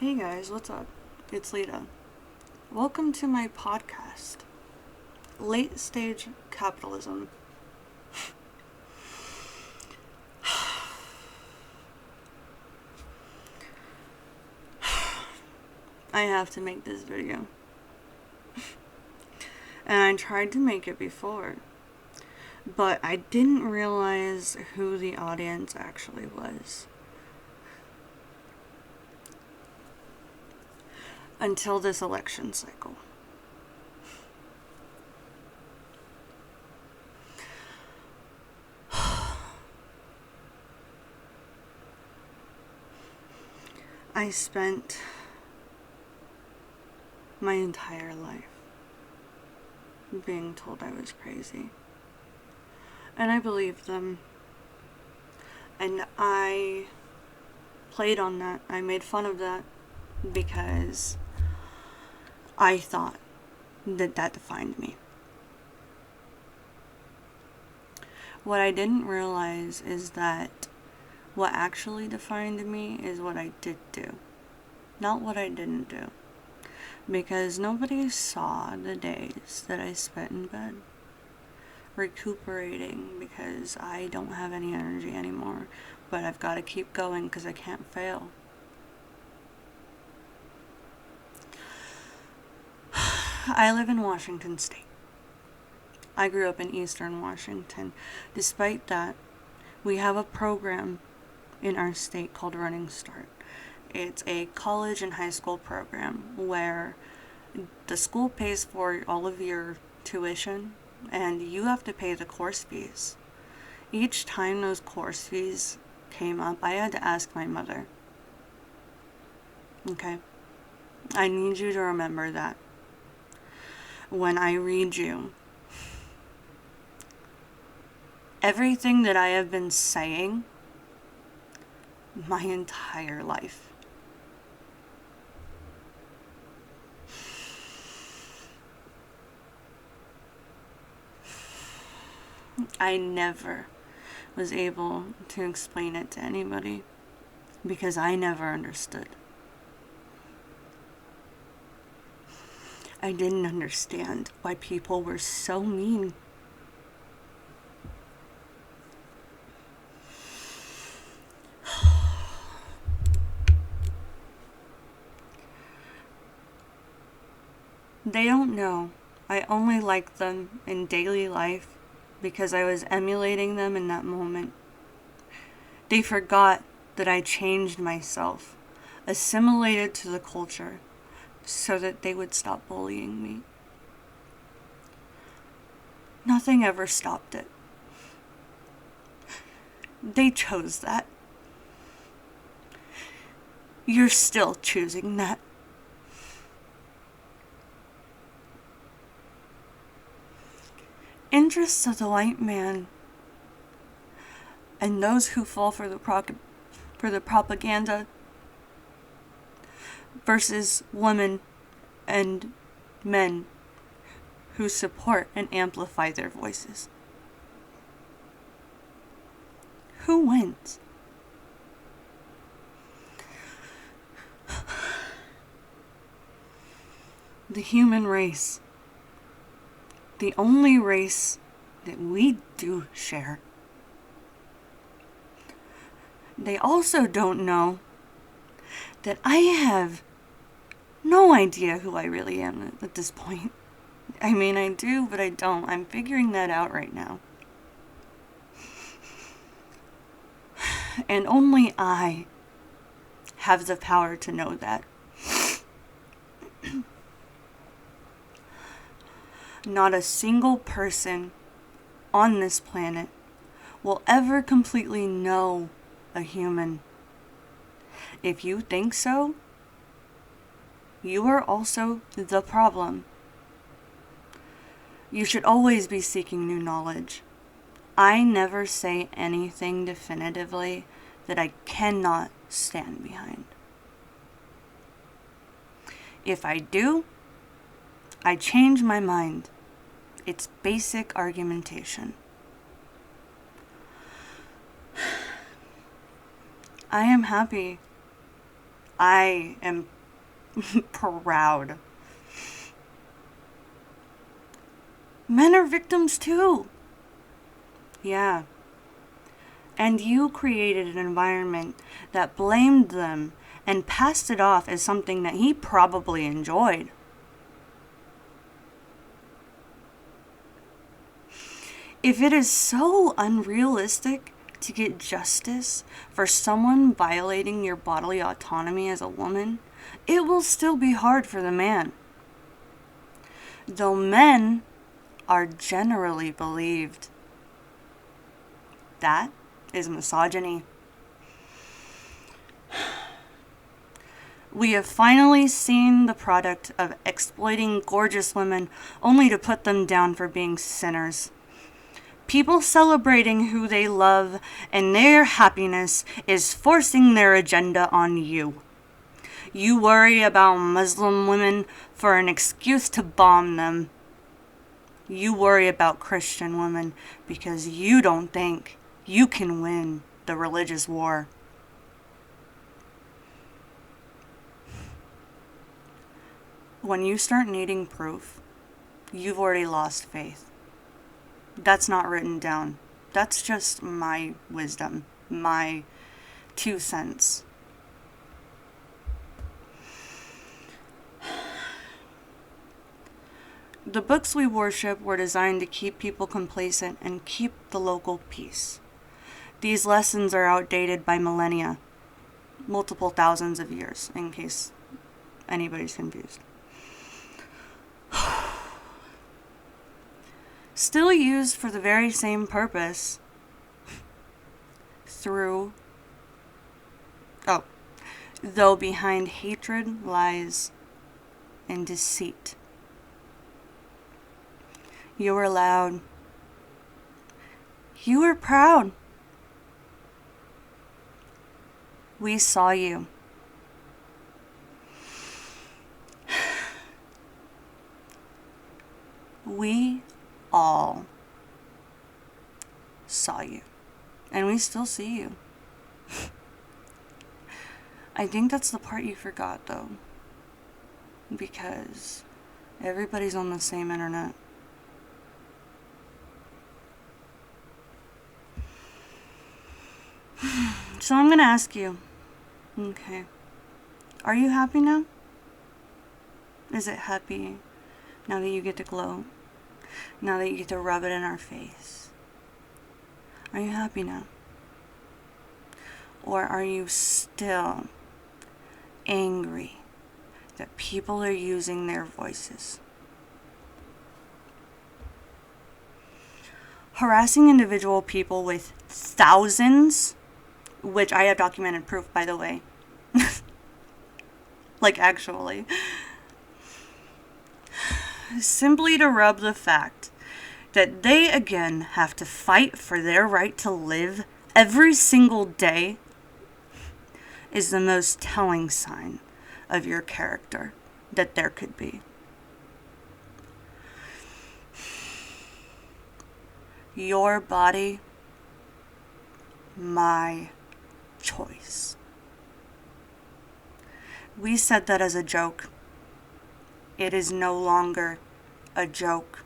Hey guys, what's up? It's Lita. Welcome to my podcast, Late Stage Capitalism. I have to make this video. And I tried to make it before, but I didn't realize who the audience actually was. Until this election cycle. I spent my entire life being told I was crazy. And I believed them. And I played on that. I made fun of that because I thought that defined me. What I didn't realize is that what actually defined me is what I did do, not what I didn't do. Because nobody saw the days that I spent in bed, recuperating because I don't have any energy anymore, but I've got to keep going because I can't fail. I live in Washington State. I grew up in Eastern Washington. Despite that, we have a program in our state called Running Start. It's a college and high school program where the school pays for all of your tuition and you have to pay the course fees. Each time those course fees came up, I had to ask my mother. Okay? I need you to remember that when I read you everything that I have been saying my entire life. I never was able to explain it to anybody because I never understood. I didn't understand why people were so mean. They don't know. I only like them in daily life because I was emulating them in that moment. They forgot that I changed myself, assimilated to the culture, so that they would stop bullying me. Nothing ever stopped it. They chose that. You're still choosing that. Interests of the white man and those who fall for the propaganda versus women and men who support and amplify their voices. Who wins? The human race. The only race that we do share. They also don't know that I have no idea who I really am at this point. I mean, I do, but I don't. I'm figuring that out right now. And only I have the power to know that. Not a single person on this planet will ever completely know a human. If you think so, you are also the problem. You should always be seeking new knowledge. I never say anything definitively that I cannot stand behind. If I do, I change my mind. It's basic argumentation. I am happy. I am Proud. Men are victims too. Yeah. And you created an environment that blamed them and passed it off as something that he probably enjoyed. If it is so unrealistic to get justice for someone violating your bodily autonomy as a woman, it will still be hard for the man. Though men are generally believed. That is misogyny. We have finally seen the product of exploiting gorgeous women only to put them down for being sinners. People celebrating who they love and their happiness is forcing their agenda on you. You worry about Muslim women for an excuse to bomb them. You worry about Christian women because you don't think you can win the religious war. When you start needing proof, you've already lost faith. That's not written down. That's just my wisdom, my 2 cents. The books we worship were designed to keep people complacent and keep the local peace. These lessons are outdated by millennia, multiple thousands of years, in case anybody's confused. Still used for the very same purpose though behind hatred, lies, and deceit. You were loud. You were proud. We saw you. We all saw you. And we still see you. I think that's the part you forgot, though. Because everybody's on the same internet. So I'm going to ask you, okay, are you happy now? Is it happy now that you get to glow? Now that you get to rub it in our face? Are you happy now? Or are you still angry that people are using their voices? Harassing individual people with thousands, which I have documented proof, by the way. Like, actually. Simply to rub the fact that they again have to fight for their right to live every single day is the most telling sign of your character that there could be. Your body, my choice. We said that as a joke. It is no longer a joke.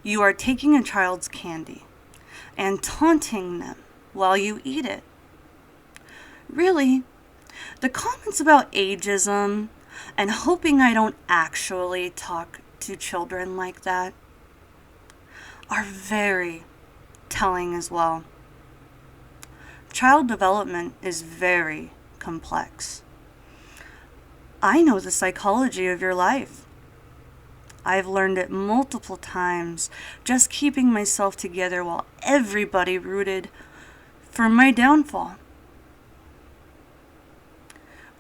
You are taking a child's candy and taunting them while you eat it. Really, the comments about ageism and hoping I don't actually talk to children like that are very telling as well. Child development is very complex. I know the psychology of your life. I've learned it multiple times, just keeping myself together while everybody rooted for my downfall.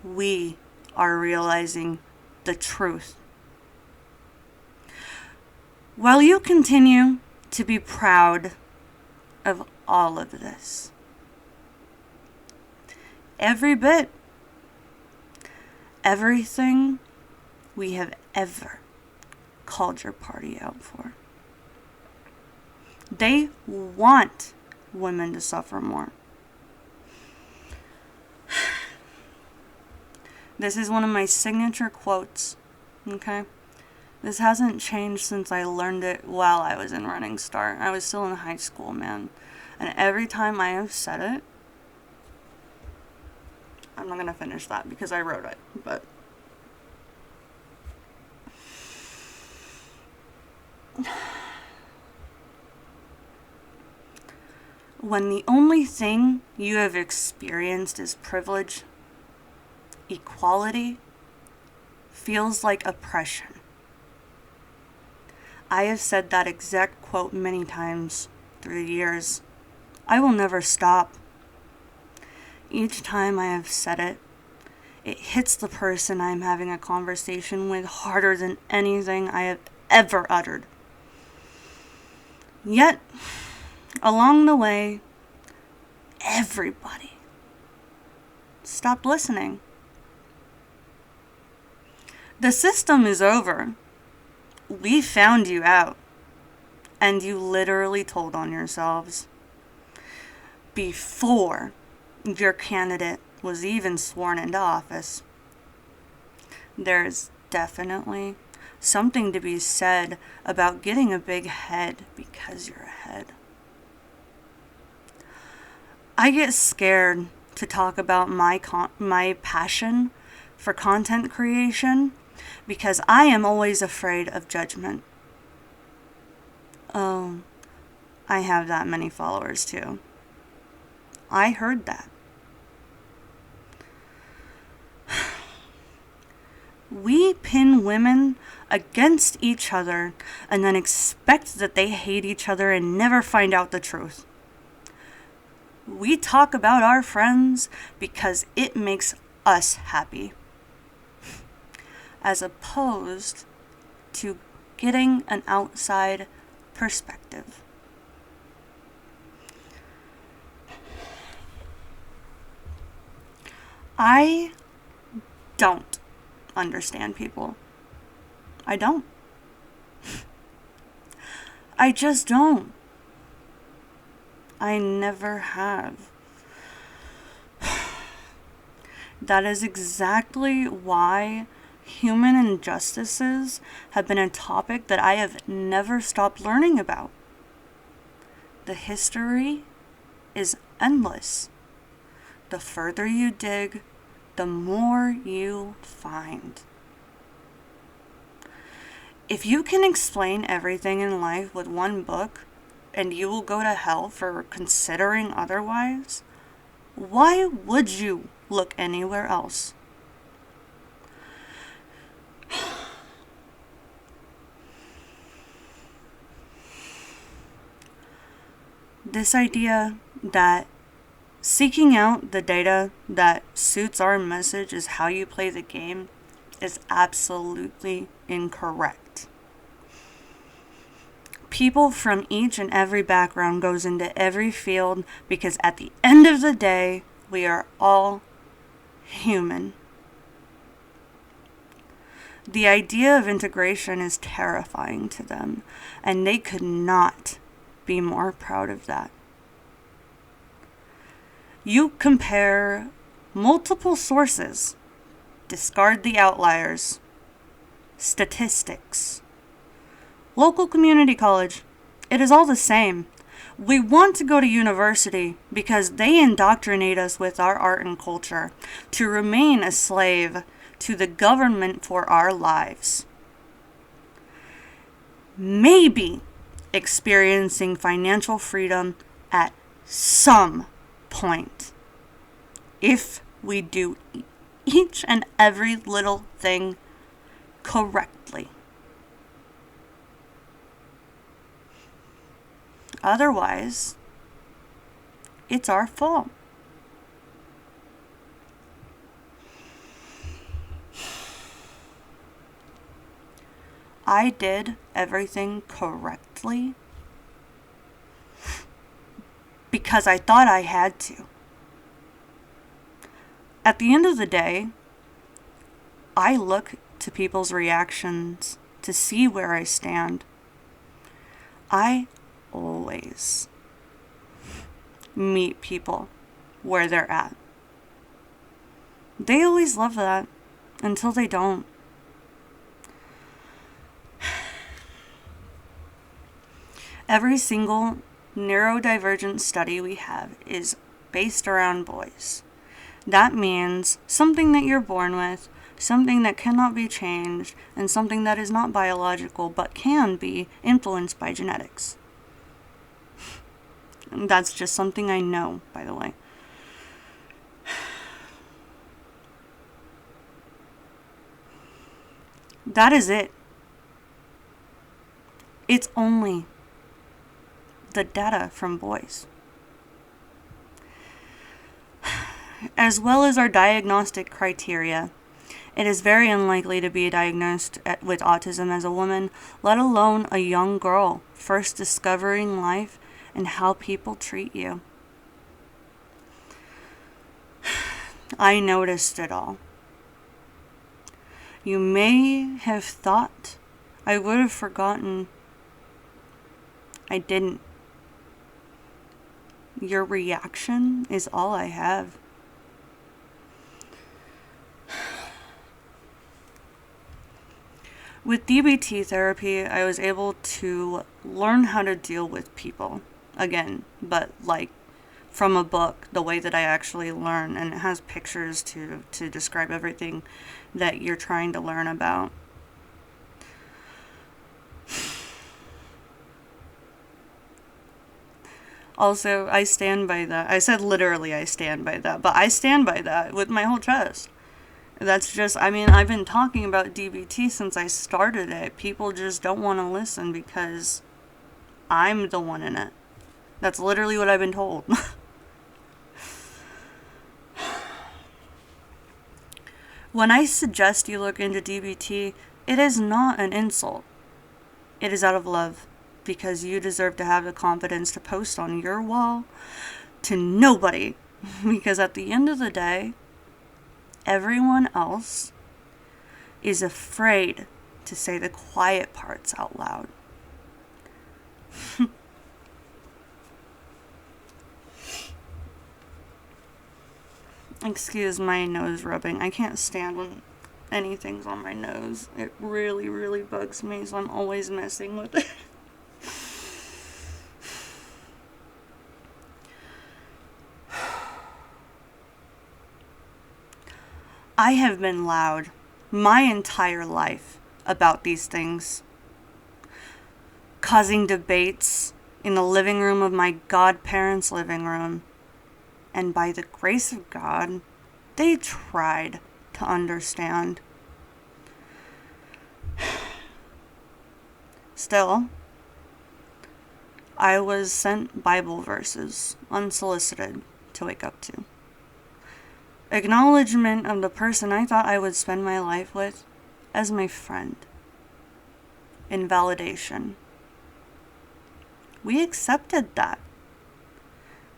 We are realizing the truth. While you continue to be proud of all of this, every bit, everything we have ever called your party out for. They want women to suffer more. This is one of my signature quotes, okay? This hasn't changed since I learned it while I was in Running Start. I was still in high school, man. And every time I have said it, I'm not going to finish that because I wrote it, but when the only thing you have experienced is privilege, equality feels like oppression. I have said that exact quote many times through the years. I will never stop. Each time I have said it, it hits the person I am having a conversation with harder than anything I have ever uttered. Yet, along the way, everybody stopped listening. The system is over. We found you out, and you literally told on yourselves before your candidate was even sworn into office. There's definitely something to be said about getting a big head because you're ahead. I get scared to talk about my passion for content creation because I am always afraid of judgment. Oh, I have that many followers too. I heard that. We pin women against each other and then expect that they hate each other and never find out the truth. We talk about our friends because it makes us happy, as opposed to getting an outside perspective. I don't understand people. I don't. I just don't. I never have. That is exactly why human injustices have been a topic that I have never stopped learning about. The history is endless. The further you dig, the more you find. If you can explain everything in life with one book, and you will go to hell for considering otherwise, why would you look anywhere else? This idea that seeking out the data that suits our message is how you play the game is absolutely incorrect. People from each and every background goes into every field because at the end of the day, we are all human. The idea of integration is terrifying to them, and they could not be more proud of that. You compare multiple sources, discard the outliers, statistics, local community college, it is all the same. We want to go to university because they indoctrinate us with our art and culture to remain a slave to the government for our lives. Maybe experiencing financial freedom at some point, if we do each and every little thing correctly. Otherwise, it's our fault. I did everything correctly because I thought I had to. At the end of the day, I look to people's reactions to see where I stand. I always meet people where they're at. They always love that. until they don't. Every single neurodivergent study we have is based around boys. That means something that you're born with, something that cannot be changed, and something that is not biological but can be influenced by genetics. And that's just something I know, by the way. That is it. It's only the data from boys. As well as our diagnostic criteria, it is very unlikely to be diagnosed with autism as a woman, let alone a young girl first discovering life and how people treat you. I noticed it all. You may have thought I would have forgotten. I didn't. Your reaction is all I have. With DBT therapy, I was able to learn how to deal with people again, but like from a book, the way that I actually learn, and it has pictures to describe everything that you're trying to learn about. Also, I stand by that. I said literally I stand by that, but I stand by that with my whole chest. That's just, I mean, I've been talking about DBT since I started it. People just don't want to listen because I'm the one in it. That's literally what I've been told. When I suggest you look into DBT, it is not an insult. It is out of love, because you deserve to have the confidence to post on your wall to nobody. Because at the end of the day, everyone else is afraid to say the quiet parts out loud. Excuse my nose rubbing. I can't stand when anything's on my nose. It really, really bugs me, so I'm always messing with it. I have been loud my entire life about these things, causing debates in the living room of my godparents' living room. And by the grace of God, they tried to understand. Still, I was sent Bible verses unsolicited to wake up to. Acknowledgement of the person I thought I would spend my life with as my friend. Invalidation. We accepted that.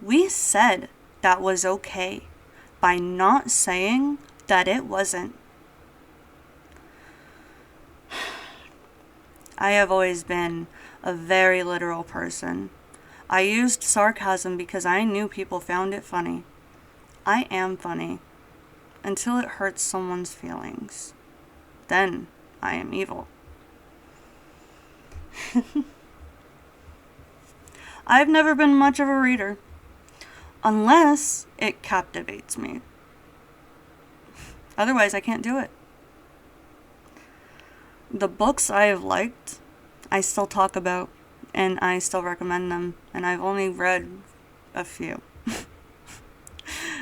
We said that was okay by not saying that it wasn't. I have always been a very literal person. I used sarcasm because I knew people found it funny. I am funny until it hurts someone's feelings. Then I am evil. I've never been much of a reader, unless it captivates me. Otherwise, I can't do it. The books I have liked, I still talk about, and I still recommend them, and I've only read a few.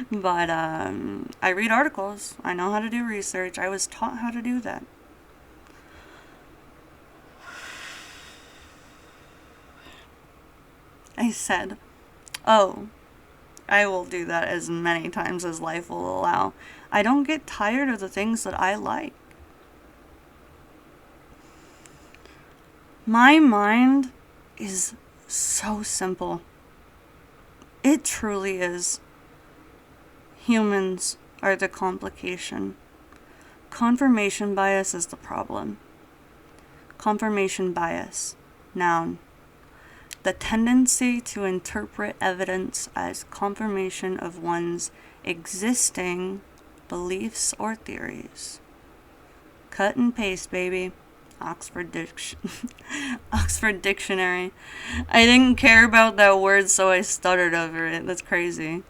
But I read articles. I know how to do research. I was taught how to do that. I said, oh, I will do that as many times as life will allow. I don't get tired of the things that I like. My mind is so simple. It truly is. Humans are the complication. Confirmation bias is the problem. Confirmation bias, noun. The tendency to interpret evidence as confirmation of one's existing beliefs or theories. Cut and paste, baby. Oxford Dictionary. I didn't care about that word, so I stuttered over it. That's crazy.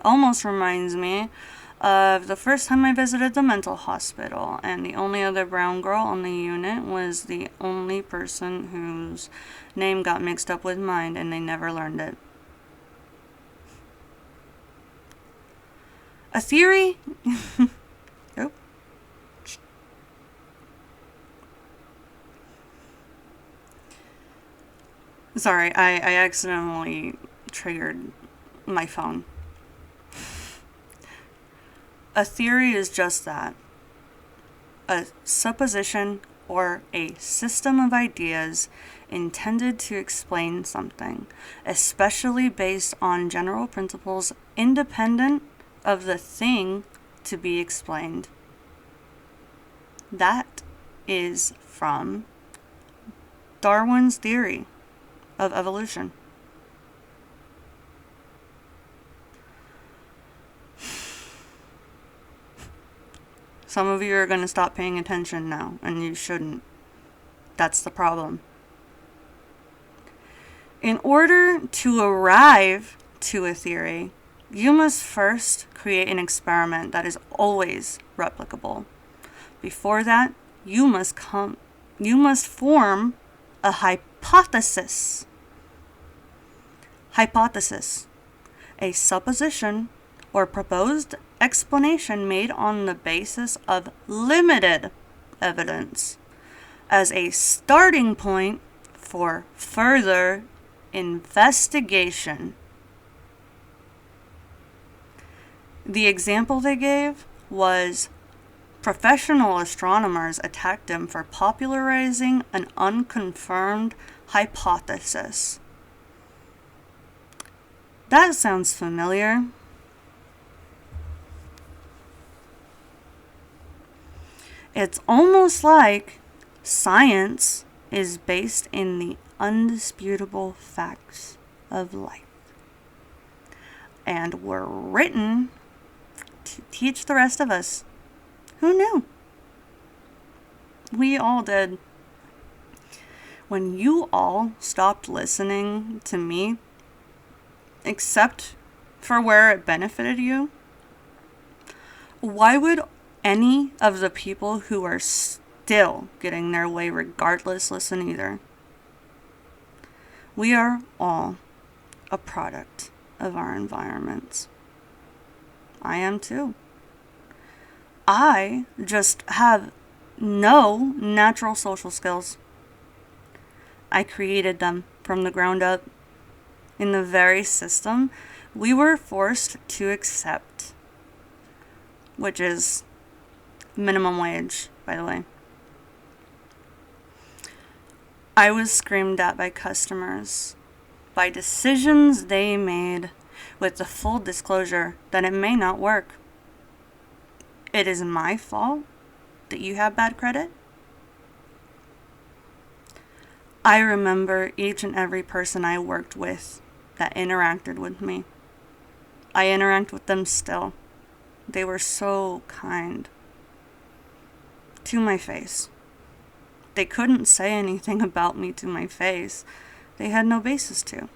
Almost reminds me of the first time I visited the mental hospital, and the only other brown girl on the unit was the only person whose name got mixed up with mine, and they never learned it. A theory? Oh. Sorry, I accidentally triggered my phone. A theory is just that. A supposition or a system of ideas intended to explain something, especially based on general principles independent of the thing to be explained. That is from Darwin's theory of evolution. Some of you are going to stop paying attention now, and you shouldn't. That's the problem. In order to arrive to a theory, you must first create an experiment that is always replicable. Before that, you must form a hypothesis. Hypothesis, a supposition or proposed explanation made on the basis of limited evidence as a starting point for further investigation. The example they gave was professional astronomers attacked him for popularizing an unconfirmed hypothesis. That sounds familiar. It's almost like science is based in the undisputable facts of life, and were written to teach the rest of us. Who knew? We all did. When you all stopped listening to me, except for where it benefited you, why would any of the people who are still getting their way regardless listen either? We are all a product of our environments. I am too. I just have no natural social skills. I created them from the ground up in the very system we were forced to accept, which is minimum wage, by the way. I was screamed at by customers, by decisions they made, with the full disclosure that it may not work. It is my fault that you have bad credit. I remember each and every person I worked with that interacted with me. I interact with them still. They were so kind. To my face. They couldn't say anything about me to my face. They had no basis to.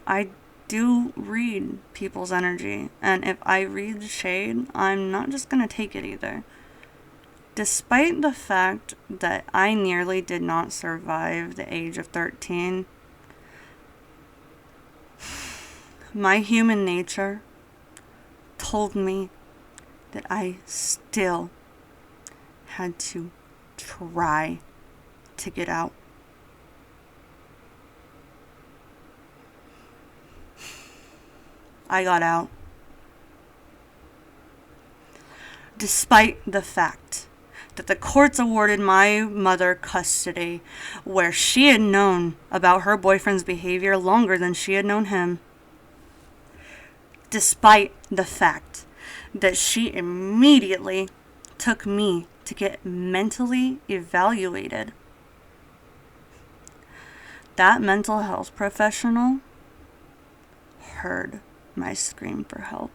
I do read people's energy, and if I read shade, I'm not just going to take it either. Despite the fact that I nearly did not survive the age of 13, my human nature told me that I still had to try to get out. I got out. Despite the fact that the courts awarded my mother custody, where she had known about her boyfriend's behavior longer than she had known him. Despite the fact that she immediately took me to get mentally evaluated. That mental health professional heard my scream for help.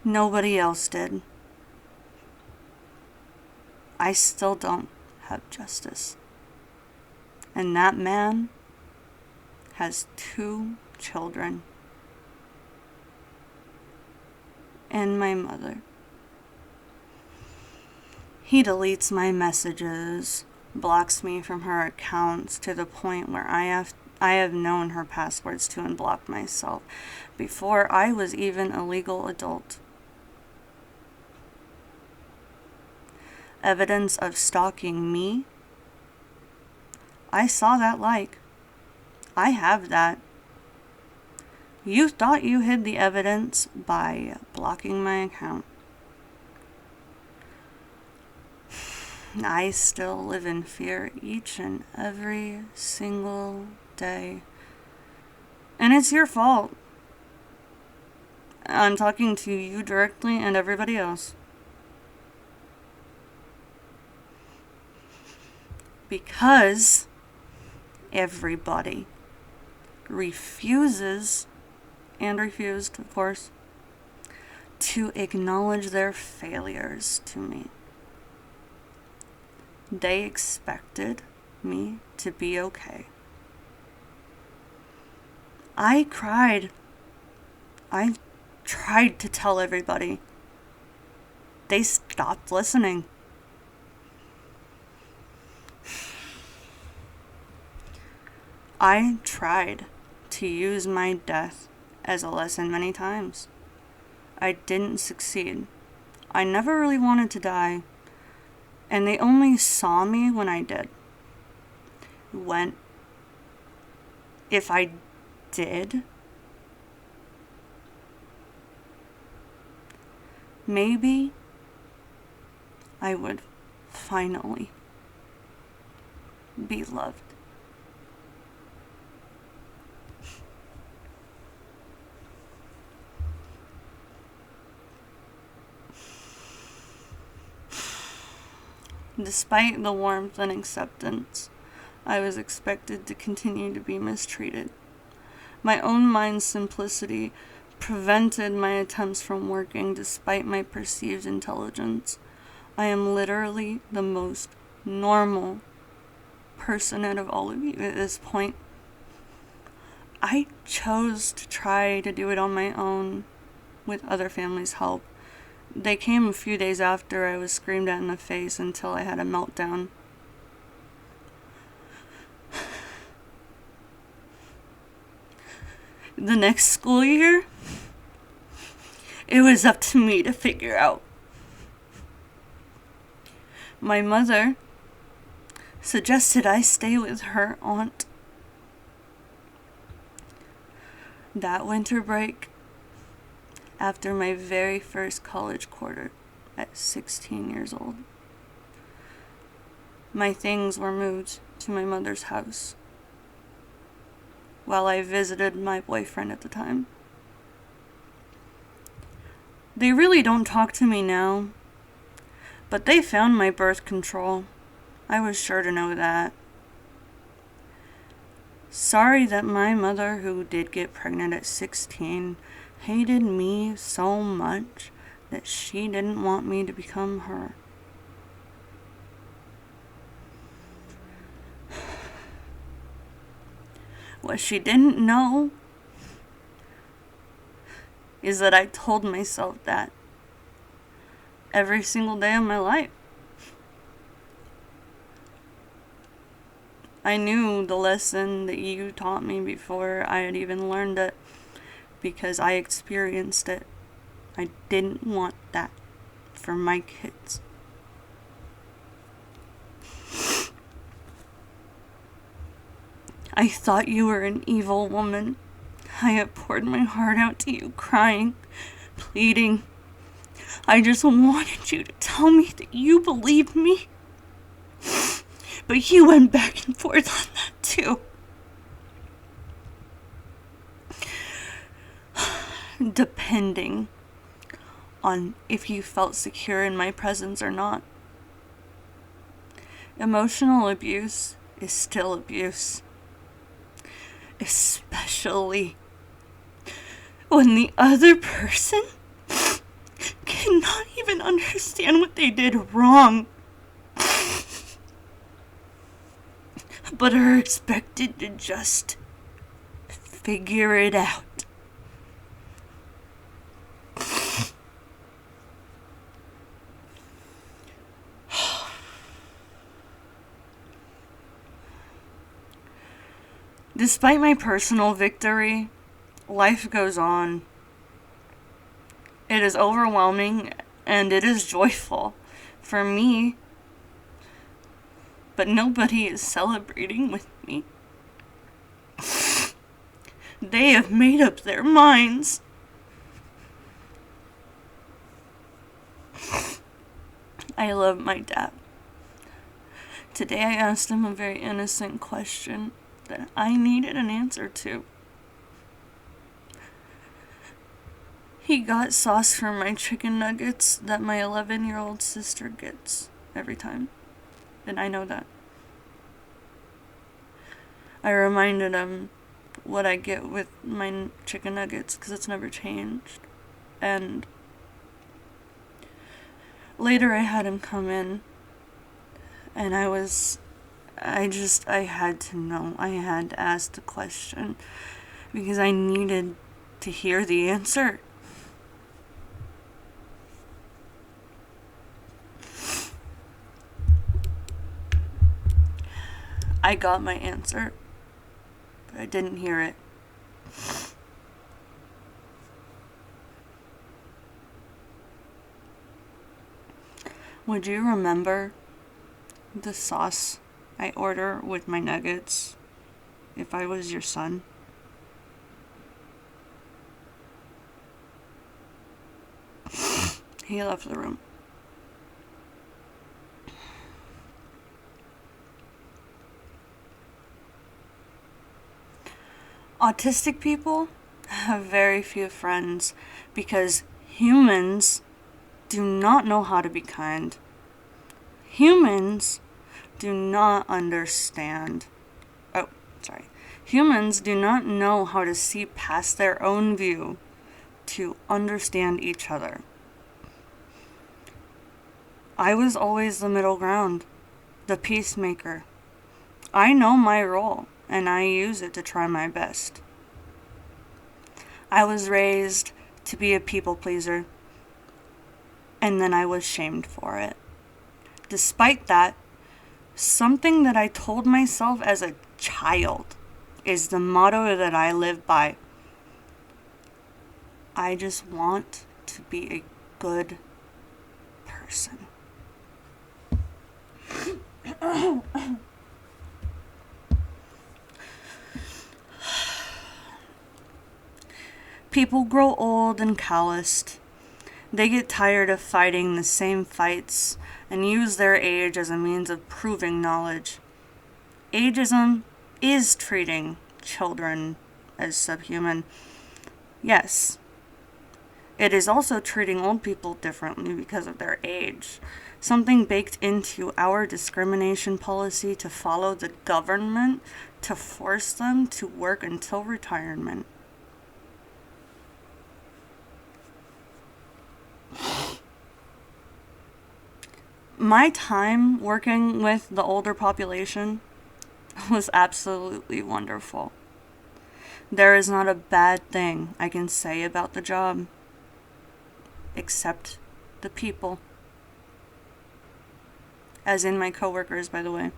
Nobody else did. I still don't have justice. And that man has 2 children. And my mother. He deletes my messages, blocks me from her accounts to the point where I have known her passwords to unblock myself before I was even a legal adult. Evidence of stalking me? I saw that like. I have that. You thought you hid the evidence by blocking my account. I still live in fear each and every single day. And it's your fault. I'm talking to you directly and everybody else. Because everybody refused, of course, to acknowledge their failures to me. They expected me to be okay. I cried. I tried to tell everybody. They stopped listening. I tried to use my death as a lesson many times. I didn't succeed. I never really wanted to die, and they only saw me when I did. If I did, maybe I would finally be loved. Despite the warmth and acceptance, I was expected to continue to be mistreated. My own mind's simplicity prevented my attempts from working despite my perceived intelligence. I am literally the most normal person out of all of you at this point. I chose to try to do it on my own with other families' help. They came a few days after I was screamed at in the face until I had a meltdown. The next school year, it was up to me to figure out. My mother suggested I stay with her aunt. That winter break, after my very first college quarter at 16 years old, my things were moved to my mother's house while I visited my boyfriend at the time. They really don't talk to me now, but they found my birth control. I was sure to know that. Sorry that my mother, who did get pregnant at 16, hated me so much that she didn't want me to become her. What she didn't know is that I told myself that every single day of my life. I knew the lesson that you taught me before I had even learned it, because I experienced it. I didn't want that for my kids. I thought you were an evil woman. I have poured my heart out to you, crying, pleading. I just wanted you to tell me that you believed me. But you went back and forth on that too. Depending on if you felt secure in my presence or not. Emotional abuse is still abuse, especially when the other person cannot even understand what they did wrong, but are expected to just figure it out. Despite my personal victory, life goes on. It is overwhelming and it is joyful for me, but nobody is celebrating with me. They have made up their minds. I love my dad. Today I asked him a very innocent question that I needed an answer to. He got sauce for my chicken nuggets that my 11-year-old sister gets every time. And I know that. I reminded him what I get with my chicken nuggets because it's never changed. And later I had him come in and I had to know. I had to ask the question because I needed to hear the answer. I got my answer, but I didn't hear it. Would you remember the sauce I order with my nuggets if I was your son? He left the room. Autistic people have very few friends because humans do not know how to be kind. Humans do not understand. Humans do not know how to see past their own view to understand each other. I was always the middle ground, the peacemaker. I know my role, and I use it to try my best. I was raised to be a people pleaser, and then I was shamed for it. Despite that, something that I told myself as a child is the motto that I live by. I just want to be a good person. People grow old and calloused. They get tired of fighting the same fights and use their age as a means of proving knowledge. Ageism is treating children as subhuman. Yes. It is also treating old people differently because of their age. Something baked into our discrimination policy to follow the government to force them to work until retirement. My time working with the older population was absolutely wonderful. There is not a bad thing I can say about the job, except the people. As in my coworkers, by the way.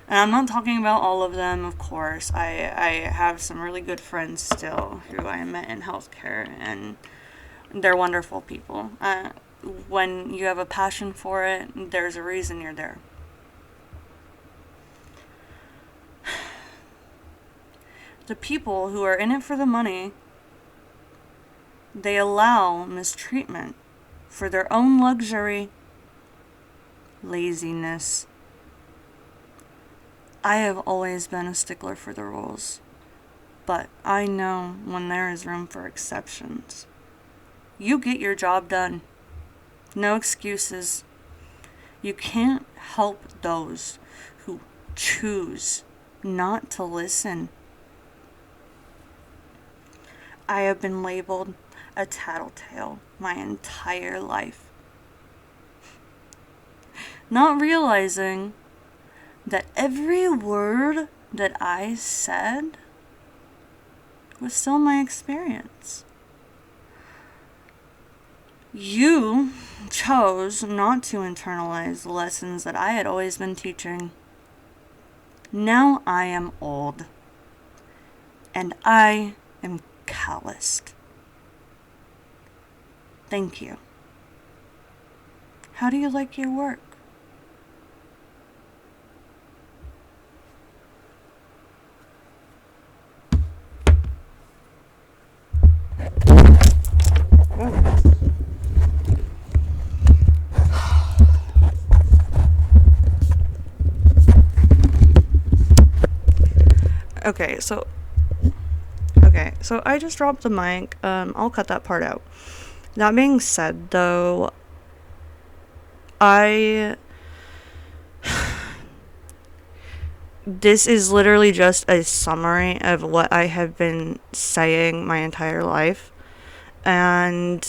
And I'm not talking about all of them, of course. I have some really good friends still who I met in healthcare, and they're wonderful people. When you have a passion for it, there's a reason you're there. The people who are in it for the money, they allow mistreatment for their own luxury, laziness. I have always been a stickler for the rules, but I know when there is room for exceptions. You get your job done. No excuses. You can't help those who choose not to listen. I have been labeled a tattletale my entire life, not realizing that every word that I said was still my experience. You chose not to internalize the lessons that I had always been teaching. Now I am old, and I am calloused. Thank you. How do you like your work? Okay, so I just dropped the mic. I'll cut that part out. That being said, though, this is literally just a summary of what I have been saying my entire life. And,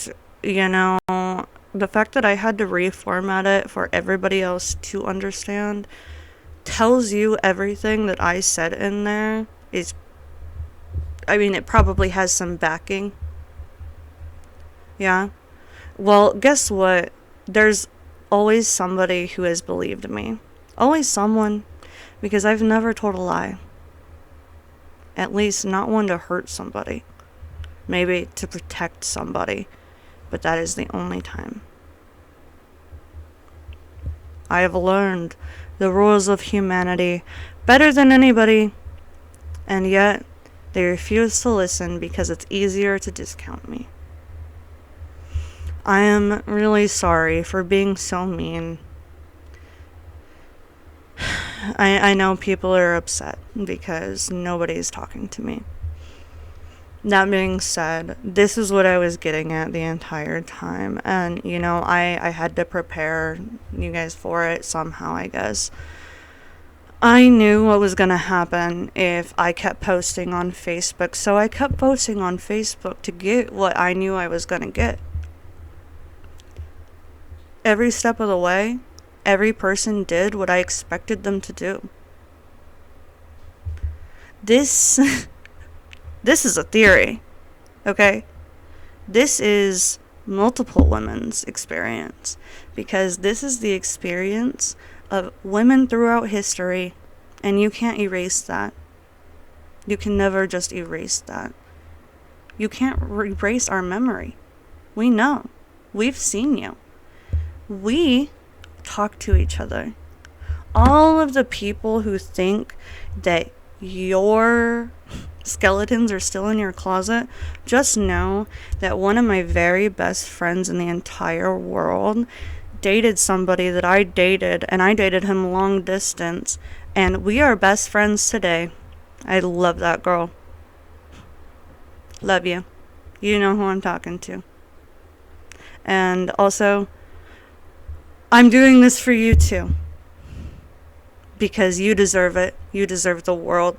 the fact that I had to reformat it for everybody else to understand tells you everything that I said in there is, it probably has some backing. Yeah. Well, guess what? There's always somebody who has believed me. Always someone. Because I've never told a lie. At least not one to hurt somebody. Maybe to protect somebody. But that is the only time. I have learned the rules of humanity better than anybody. And yet, they refuse to listen because it's easier to discount me. I am really sorry for being so mean. I know people are upset because nobody's talking to me. That being said, this is what I was getting at the entire time. And, I had to prepare you guys for it somehow, I guess. I knew what was going to happen if I kept posting on Facebook. So I kept posting on Facebook to get what I knew I was going to get. Every step of the way, every person did what I expected them to do. This is a theory, okay? This is multiple women's experience, because this is the experience of women throughout history, and you can't erase that. You can never just erase that. You can't erase our memory. We know. We've seen you. We talk to each other. All of the people who think that your skeletons are still in your closet, just know that one of my very best friends in the entire world dated somebody that I dated, and I dated him long distance, and we are best friends today. I love that girl. Love you. You know who I'm talking to. And also, I'm doing this for you too. Because you deserve it. You deserve the world.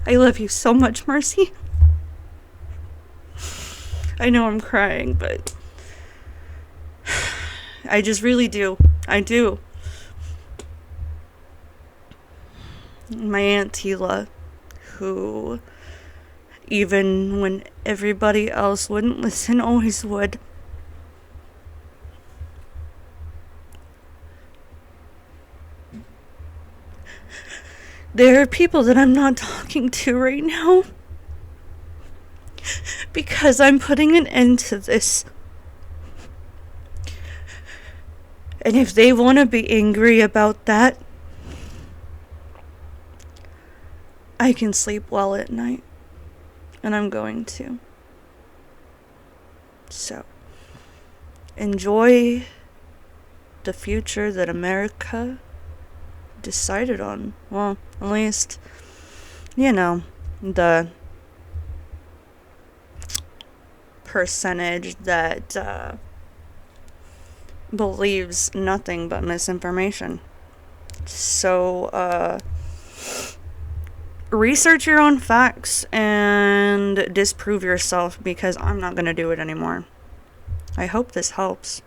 I love you so much, Mercy. I know I'm crying, but I just really do. I do. My Aunt Tila, who, even when everybody else wouldn't listen, always would. There are people that I'm not talking to right now because I'm putting an end to this. And if they want to be angry about that, I can sleep well at night. And I'm going to. So, enjoy the future that America decided on. Well, at least, the percentage that believes nothing but misinformation. So, research your own facts and disprove yourself, because I'm not going to do it anymore. I hope this helps.